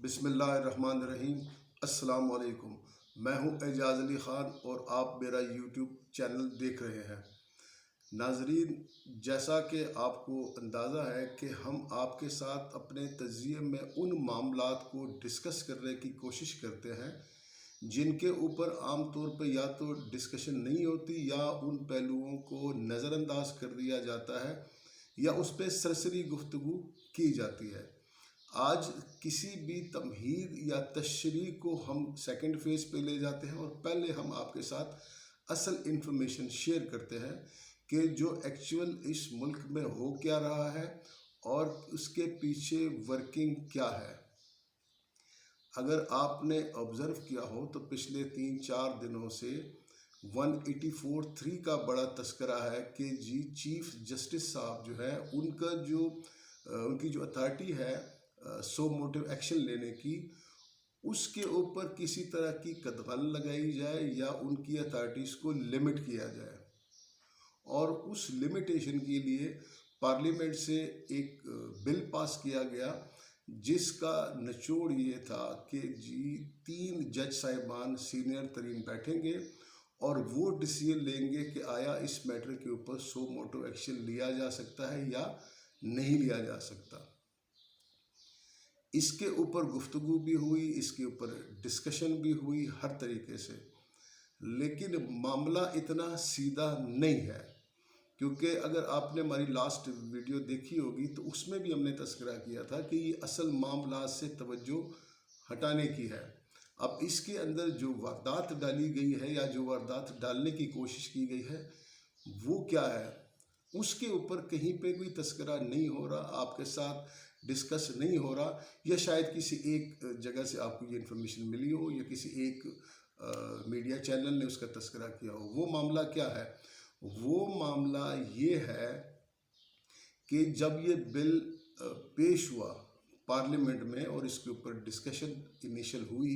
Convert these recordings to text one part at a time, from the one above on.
بسم اللہ الرحمن الرحیم۔ السلام علیکم، میں ہوں اعجاز علی خان اور آپ میرا یوٹیوب چینل دیکھ رہے ہیں۔ ناظرین، جیسا کہ آپ کو اندازہ ہے کہ ہم آپ کے ساتھ اپنے تجزیے میں ان معاملات کو ڈسکس کرنے کی کوشش کرتے ہیں جن کے اوپر عام طور پہ یا تو ڈسکشن نہیں ہوتی یا ان پہلوؤں کو نظر انداز کر دیا جاتا ہے یا اس پہ سرسری گفتگو کی جاتی ہے۔ آج کسی بھی تمہید یا تشریح کو ہم سیکنڈ فیز پہ لے جاتے ہیں اور پہلے ہم آپ کے ساتھ اصل انفارمیشن شیئر کرتے ہیں کہ جو ایکچول اس ملک میں ہو کیا رہا ہے اور اس کے پیچھے ورکنگ کیا ہے۔ اگر آپ نے آبزرو کیا ہو تو پچھلے 3-4 دنوں سے 184(3) کا بڑا تذکرہ ہے کہ چیف جسٹس صاحب جو ہے ان کی جو اتھارٹی ہے سو موٹو ایکشن لینے کی، اس کے اوپر کسی طرح کی قدغن لگائی جائے یا ان کی اتھارٹیز کو لمٹ کیا جائے، اور اس لمیٹیشن کے لیے پارلیمنٹ سے ایک بل پاس کیا گیا جس کا نچوڑ یہ تھا کہ 3 جج صاحبان سینئر ترین بیٹھیں گے اور وہ ڈیسیژن لیں گے کہ آیا اس میٹر کے اوپر سو موٹو ایکشن لیا جا سکتا ہے یا نہیں لیا جا سکتا۔ اس کے اوپر گفتگو بھی ہوئی، اس کے اوپر ڈسکشن بھی ہوئی ہر طریقے سے، لیکن معاملہ اتنا سیدھا نہیں ہے، کیونکہ اگر آپ نے ہماری لاسٹ ویڈیو دیکھی ہوگی تو اس میں بھی ہم نے تذکرہ کیا تھا کہ یہ اصل معاملات سے توجہ ہٹانے کی ہے۔ اب اس کے اندر جو واردات ڈالی گئی ہے یا جو واردات ڈالنے کی کوشش کی گئی ہے وہ کیا ہے، اس کے اوپر کہیں پہ کوئی تذکرہ نہیں ہو رہا، آپ کے ساتھ ڈسکس نہیں ہو رہا، یا شاید کسی ایک جگہ سے آپ کو یہ انفارمیشن ملی ہو یا کسی ایک میڈیا چینل نے اس کا تذکرہ کیا ہو۔ وہ معاملہ کیا ہے؟ وہ معاملہ یہ ہے کہ جب یہ بل پیش ہوا پارلیمنٹ میں اور اس کے اوپر ڈسکشن انیشل ہوئی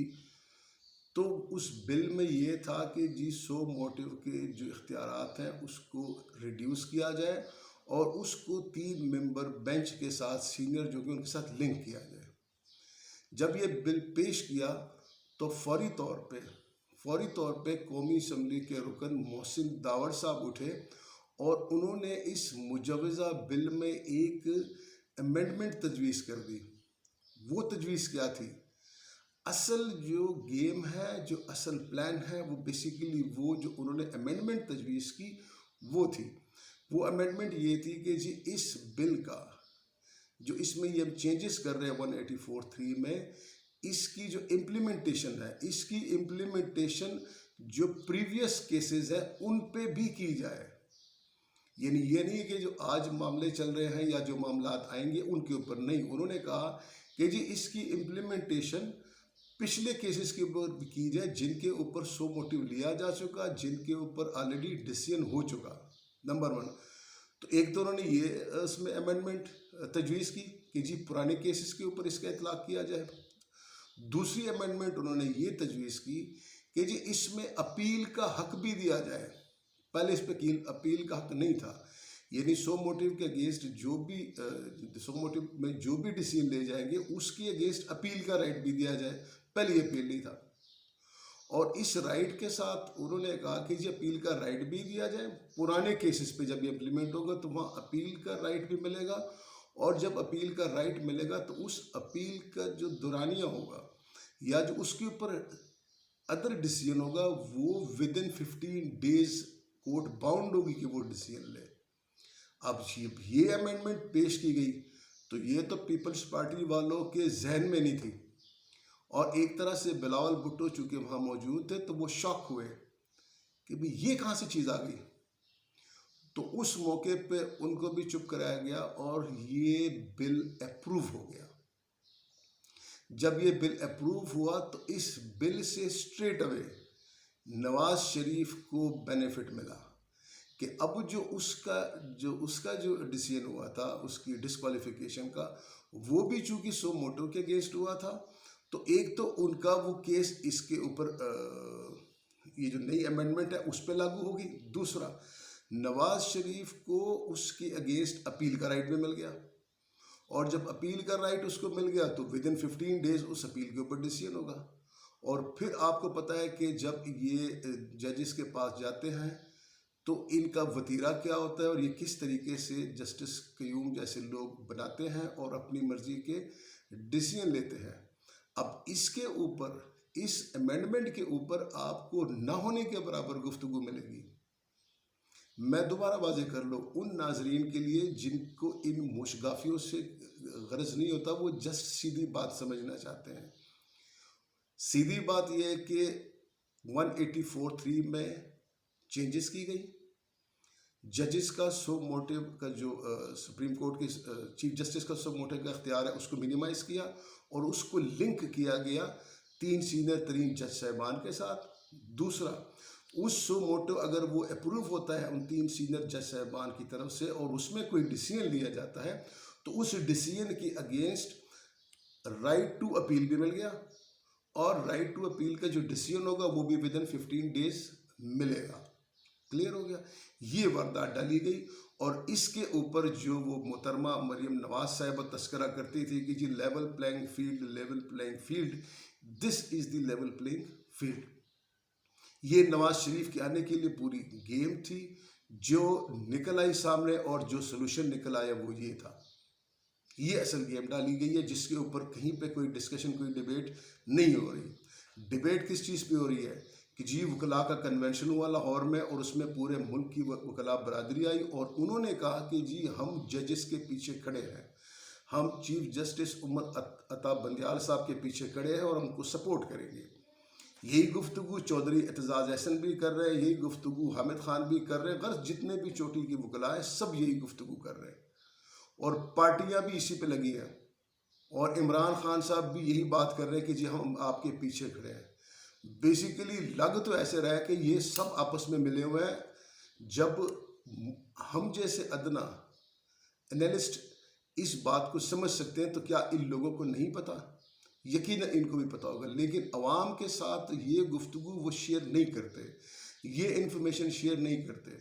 تو اس بل میں یہ تھا کہ سو موٹو کے جو اختیارات ہیں اس کو ریڈیوس کیا جائے اور اس کو 3 ممبر بینچ کے ساتھ سینئر جو کہ ان کے ساتھ لنک کیا جائے۔ جب یہ بل پیش کیا تو فوری طور پہ قومی اسمبلی کے رکن محسن داوڑ صاحب اٹھے اور انہوں نے اس مجوزہ بل میں ایک امینڈمنٹ تجویز کر دی۔ وہ تجویز کیا تھی؟ اصل جو گیم ہے، جو اصل پلان ہے، وہ بیسیکلی وہ جو انہوں نے امینڈمنٹ تجویز کی وہ تھی۔ وہ امینڈمنٹ یہ تھی کہ اس بل کا جو اس میں یہ ہم چینجز کر رہے ہیں 184(3) میں، اس کی جو امپلیمنٹیشن ہے، اس کی امپلیمنٹیشن جو پریویس کیسز ہیں ان پہ بھی کی جائے۔ یعنی یہ نہیں کہ جو آج معاملے چل رہے ہیں یا جو معاملات آئیں گے ان کے اوپر نہیں، انہوں نے کہا کہ اس کی امپلیمنٹیشن پچھلے کیسز کے اوپر بھی کی جائے جن کے اوپر سو موٹو لیا جا چکا، جن کے اوپر آلریڈی ڈیسیژن ہو چکا، نمبر 1۔ تو ایک تو انہوں نے یہ اس میں امینڈمنٹ تجویز کی کہ پرانے کیسز کے اوپر اس کا اطلاق کیا جائے۔ دوسری امینڈمنٹ انہوں نے یہ تجویز کی کہ اس میں اپیل کا حق بھی دیا جائے۔ پہلے اس پہ اپیل کا حق نہیں تھا، یعنی سو موٹو کے اگینسٹ سو موٹو میں جو بھی ڈیسیژن لے جائیں گے اس کے اگینسٹ اپیل کا رائٹ بھی دیا جائے، پہلے یہ اپیل نہیں تھا۔ اور اس رائٹ کے ساتھ انہوں نے کہا کہ اپیل کا رائٹ بھی دیا جائے، پرانے کیسز پہ جب یہ امپلیمنٹ ہوگا تو وہاں اپیل کا رائٹ بھی ملے گا، اور جب اپیل کا رائٹ ملے گا تو اس اپیل کا جو دورانیہ ہوگا یا جو اس کے اوپر ادر ڈیسیژن ہوگا وہ ودن 15 days کورٹ باؤنڈ ہوگی کہ وہ ڈیسیژن لے۔ اب یہ امینڈمنٹ پیش کی گئی تو یہ تو پیپلز پارٹی والوں کے ذہن میں نہیں تھی، اور ایک طرح سے بلاول بھٹو چونکہ وہاں موجود تھے تو وہ شاک ہوئے کہ یہ کہاں سے چیز آ گئی۔ تو اس موقع پہ ان کو بھی چپ کرایا گیا اور یہ بل اپروو ہو گیا۔ جب یہ بل اپروو ہوا تو اس بل سے اسٹریٹ اوے نواز شریف کو بینیفٹ ملا کہ اب جو اس کا جو ڈیسیژن ہوا تھا اس کی ڈسکوالیفیکیشن کا، وہ بھی چونکہ سو موٹو کے اگینسٹ ہوا تھا تو ایک تو ان کا وہ کیس اس کے اوپر یہ جو نئی امینڈمنٹ ہے اس پہ لاگو ہوگی، دوسرا نواز شریف کو اس کے اگینسٹ اپیل کا رائٹ بھی مل گیا، اور جب اپیل کا رائٹ اس کو مل گیا تو ود ان 15 days اس اپیل کے اوپر ڈیسیژن ہوگا. اور پھر آپ کو پتہ ہے کہ جب یہ ججز کے پاس جاتے ہیں تو ان کا وتیرہ کیا ہوتا ہے اور یہ کس طریقے سے جسٹس قیوم جیسے لوگ بناتے ہیں اور اپنی مرضی کے ڈیسیژن لیتے ہیں. اب اس کے اوپر اس امینڈمنٹ کے اوپر آپ کو نہ ہونے کے برابر گفتگو ملے گی. میں دوبارہ واضح کر لوں ان ناظرین کے لیے جن کو ان موشگافیوں سے غرض نہیں ہوتا، وہ جسٹ سیدھی بات سمجھنا چاہتے ہیں. سیدھی بات یہ ہے کہ 184(3) میں چینجز کی گئی. ججز کا سو موٹو کا جو سپریم کورٹ کے چیف جسٹس کا سو موٹو کا اختیار ہے اس کو منیمائز کیا اور اس کو لنک کیا گیا 3 سینئر ترین جج صاحبان کے ساتھ. دوسرا، اس سو موٹو اگر وہ اپروو ہوتا ہے ان 3 سینئر جج صاحبان کی طرف سے اور اس میں کوئی ڈیسیژن لیا جاتا ہے تو اس ڈیسیژن کی اگینسٹ رائٹ ٹو اپیل بھی مل گیا اور رائٹ ٹو اپیل کا جو ڈیسیژن ہوگا وہ بھی ود ان 15 days ملے گا. کلیئر ہو گیا. یہ واردات ڈالی گئی اور اس کے اوپر جو وہ محترمہ مریم نواز صاحبہ تذکرہ کرتی تھی کہ جی level playing field, this is the level playing field. یہ نواز شریف کے آنے کے لیے پوری گیم تھی. جو نکل آئی سامنے اور جو سلوشن نکل آیا وہ یہ تھا. یہ اصل گیم ڈالی گئی ہے جس کے اوپر کہیں پہ کوئی ڈسکشن کوئی ڈیبیٹ نہیں ہو رہی. ڈیبیٹ کس چیز پہ ہو رہی ہے کہ جی وکلاء کا کنونشن ہوا لاہور میں اور اس میں پورے ملک کی وکلاء برادری آئی اور انہوں نے کہا کہ جی ہم ججز کے پیچھے کھڑے ہیں، ہم چیف جسٹس عمر عطا بندیال صاحب کے پیچھے کھڑے ہیں اور ہم کو سپورٹ کریں گے. یہی گفتگو چودھری اعتزاز احسن بھی کر رہے ہیں، یہی گفتگو حامد خان بھی کر رہے ہیں، غرض جتنے بھی چوٹی کی وکلاء ہیں سب یہی گفتگو کر رہے ہیں اور پارٹیاں بھی اسی پہ لگی ہیں اور عمران خان صاحب بھی یہی بات کر رہے ہیں کہ جی ہم آپ کے پیچھے کھڑے ہیں. بیسیکلی لگ تو ایسے رہا ہے کہ یہ سب آپس میں ملے ہوئے ہیں. جب ہم جیسے ادنا انالسٹ اس بات کو سمجھ سکتے ہیں تو کیا ان لوگوں کو نہیں پتا؟ یقیناً ان کو بھی پتا ہوگا، لیکن عوام کے ساتھ یہ گفتگو وہ شیئر نہیں کرتے، یہ انفارمیشن شیئر نہیں کرتے.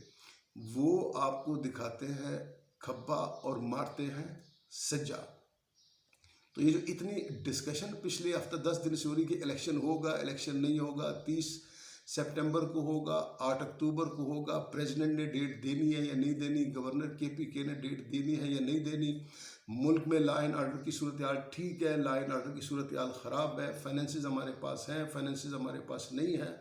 وہ آپ کو دکھاتے ہیں کھبا اور مارتے ہیں سجا. تو یہ جو اتنی ڈسکشن پچھلے ہفتہ 10 دن سے ہو رہی کہ الیکشن ہوگا الیکشن نہیں ہوگا، 30 سپٹمبر کو ہوگا، 8 اکتوبر کو ہوگا، پریزیڈنٹ نے ڈیٹ دینی ہے یا نہیں دینی، گورنر KPK نے ڈیٹ دینی ہے یا نہیں دینی، ملک میں لا اینڈ آرڈر کی صورتحال ٹھیک ہے، لا اینڈ آرڈر کی صورتحال خراب ہے، فائنینسز ہمارے پاس ہیں، فائنینسز ہمارے پاس نہیں ہیں،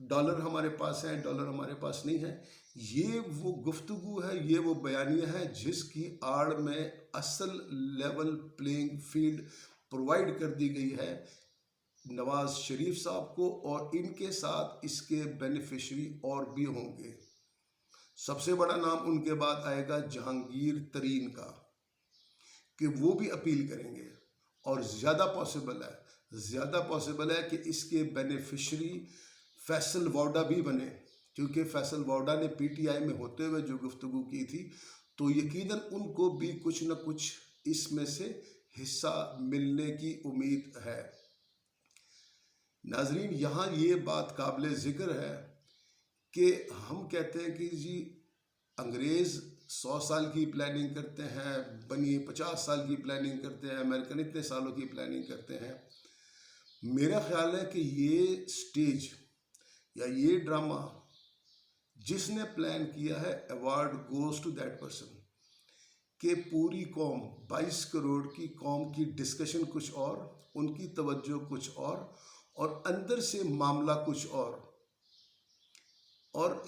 ڈالر ہمارے پاس ہیں، ڈالر ہمارے پاس نہیں ہے. یہ وہ گفتگو ہے، یہ وہ بیانیہ ہے جس کی آڑ میں اصل لیول پلینگ فیلڈ پرووائڈ کر دی گئی ہے نواز شریف صاحب کو اور ان کے ساتھ اس کے بینیفیشری اور بھی ہوں گے. سب سے بڑا نام ان کے بعد آئے گا جہانگیر ترین کا کہ وہ بھی اپیل کریں گے اور زیادہ پاسبل ہے کہ اس کے بینیفیشری فیصل ووڈا بھی بنے، کیونکہ فیصل ووڈا نے PTI میں ہوتے ہوئے جو گفتگو کی تھی تو یقیناً ان کو بھی کچھ نہ کچھ اس میں سے حصہ ملنے کی امید ہے. ناظرین، یہاں یہ بات قابل ذکر ہے کہ ہم کہتے ہیں کہ جی انگریز 100 سال کی پلاننگ کرتے ہیں، بنی 50 سال کی پلاننگ کرتے ہیں، امریکن اتنے سالوں کی پلاننگ کرتے ہیں. میرا خیال ہے کہ یہ سٹیج یا یہ ڈرامہ جس نے پلان کیا ہے award goes to that person کہ پوری قوم 22 کروڑ کی قوم کی ڈسکشن کچھ اور، ان کی توجہ کچھ اور اندر سے معاملہ کچھ اور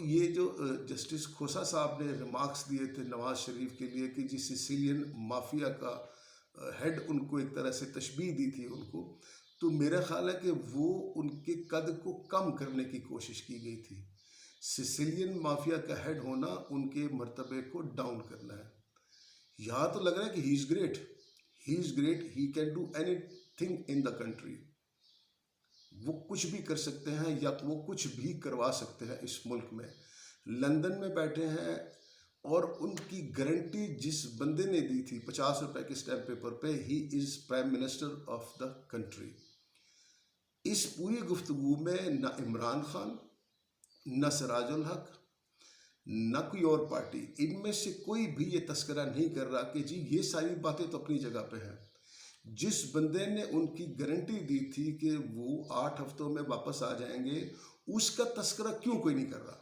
یہ جو جسٹس کھوسا صاحب نے ریمارکس دیے تھے نواز شریف کے لیے کہ جی سیسیلین مافیا کا ہیڈ ان کو ایک طرح سے تشبیہ دی تھی ان کو، تو میرا خیال ہے کہ وہ ان کے قد کو کم کرنے کی کوشش کی گئی تھی. سیسیلین مافیا کا ہیڈ ہونا ان کے مرتبے کو ڈاؤن کرنا ہے. یہاں تو لگ رہا ہے کہ he is great, he can do anything in the country. وہ کچھ بھی کر سکتے ہیں یا وہ کچھ بھی کروا سکتے ہیں اس ملک میں. لندن میں بیٹھے ہیں اور ان کی گارنٹی جس بندے نے دی تھی 50 روپے کے اسٹیمپ پیپر پہ، he is prime minister of the country. اس پوری گفتگو میں نہ عمران خان، نہ سراج الحق، نہ کوئی اور پارٹی، ان میں سے کوئی بھی یہ تذکرہ نہیں کر رہا کہ جی یہ ساری باتیں تو اپنی جگہ پہ ہیں۔ جس بندے نے ان کی گارنٹی دی تھی کہ وہ 8 ہفتوں میں واپس آ جائیں گے، اس کا تذکرہ کیوں کوئی نہیں کر رہا؟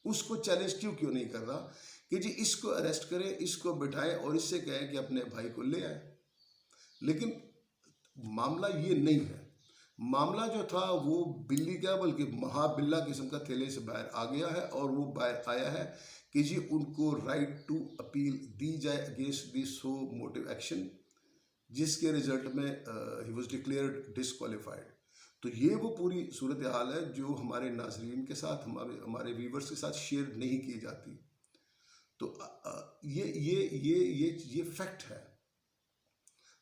اس کو چیلنج کیوں نہیں کر رہا کہ جی اس کو اریسٹ کریں، اس کو بٹھائیں اور اس سے کہیں کہ اپنے بھائی کو لے آئیں؟ لیکن معاملہ یہ نہیں ہے۔ معاملہ جو تھا وہ بلی کا بلکہ مہا بلہ قسم کا تھیلے سے باہر آ گیا ہے، اور وہ باہر آیا ہے کہ جی ان کو رائٹ ٹو اپیل دی جائے against the so motto action, جس کے رزلٹ میں ہی واز ڈکلیئرڈ ڈسکوالیفائڈ۔ تو یہ وہ پوری صورتحال ہے جو ہمارے ناظرین کے ساتھ، ہمارے ویورز کے ساتھ شیئر نہیں کی جاتی۔ تو یہ فیکٹ ہے۔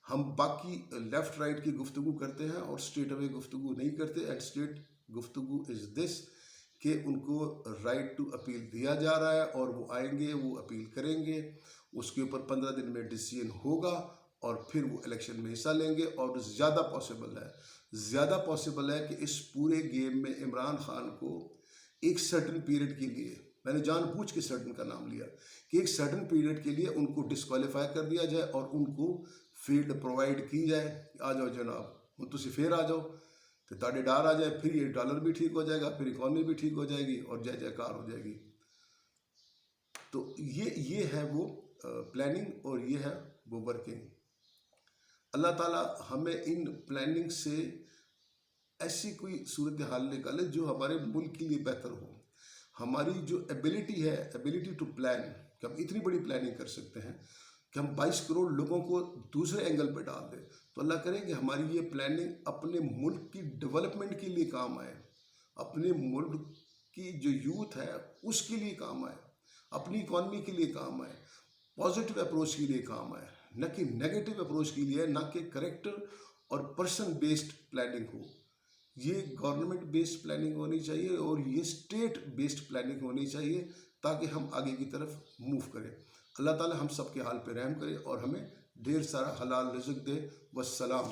ہم باقی لیفٹ رائٹ کی گفتگو کرتے ہیں اور اسٹریٹ اوے گفتگو نہیں کرتے، اینڈ اسٹریٹ گفتگو از دس کہ ان کو رائٹ ٹو اپیل دیا جا رہا ہے، اور وہ آئیں گے، وہ اپیل کریں گے، اس کے اوپر 15 دن میں ڈیسیژن ہوگا، اور پھر وہ الیکشن میں حصہ لیں گے۔ اور زیادہ پاسبل ہے کہ اس پورے گیم میں عمران خان کو ایک سرٹن پیریڈ کے لیے، میں نے جان بوجھ کے سرٹن کا نام لیا، کہ ایک سرٹن پیریڈ کے لیے ان کو ڈسکوالیفائی کر دیا جائے اور ان کو فیلڈ پرووائڈ کی جائے۔ آ جاؤ جناب، ہوں تسی پھر آ جاؤ، تو تاڑے ڈار آ جائے، پھر یہ ڈالر بھی ٹھیک ہو جائے گا، پھر اکانومی بھی ٹھیک ہو جائے گی، اور جے جے کار ہو جائے گی۔ تو یہ ہے وہ پلاننگ، اور یہ ہے وہ ورکنگ۔ اللہ تعالیٰ ہمیں ان پلاننگ سے ایسی کوئی صورتحال نکالے جو ہمارے ملک کے لیے بہتر ہو۔ ہماری جو ایبیلٹی ٹو پلان، کہ ہم اتنی بڑی پلاننگ کر سکتے ہیں کہ ہم 22 کروڑ لوگوں کو دوسرے اینگل پہ ڈال دیں، تو اللہ کرے کہ ہماری یہ پلاننگ اپنے ملک کی ڈیولپمنٹ کے لیے کام آئے، اپنے ملک کی جو یوتھ ہے اس کے لیے کام آئے، اپنی اکانومی کے لیے کام آئے، پازیٹیو اپروچ کے لیے کام آئے، نہ کہ نیگیٹو اپروچ کے لیے، نہ کہ کریکٹر اور پرسن بیسڈ پلاننگ ہو۔ یہ گورنمنٹ بیسڈ پلاننگ ہونی چاہیے، اور یہ اسٹیٹ بیسڈ پلاننگ ہونی چاہیے، تاکہ ہم آگے کی طرف موو کریں۔ اللہ تعالی ہم سب کے حال پہ رحم کرے اور ہمیں ڈھیر سارا حلال رزق دے۔ والسلام۔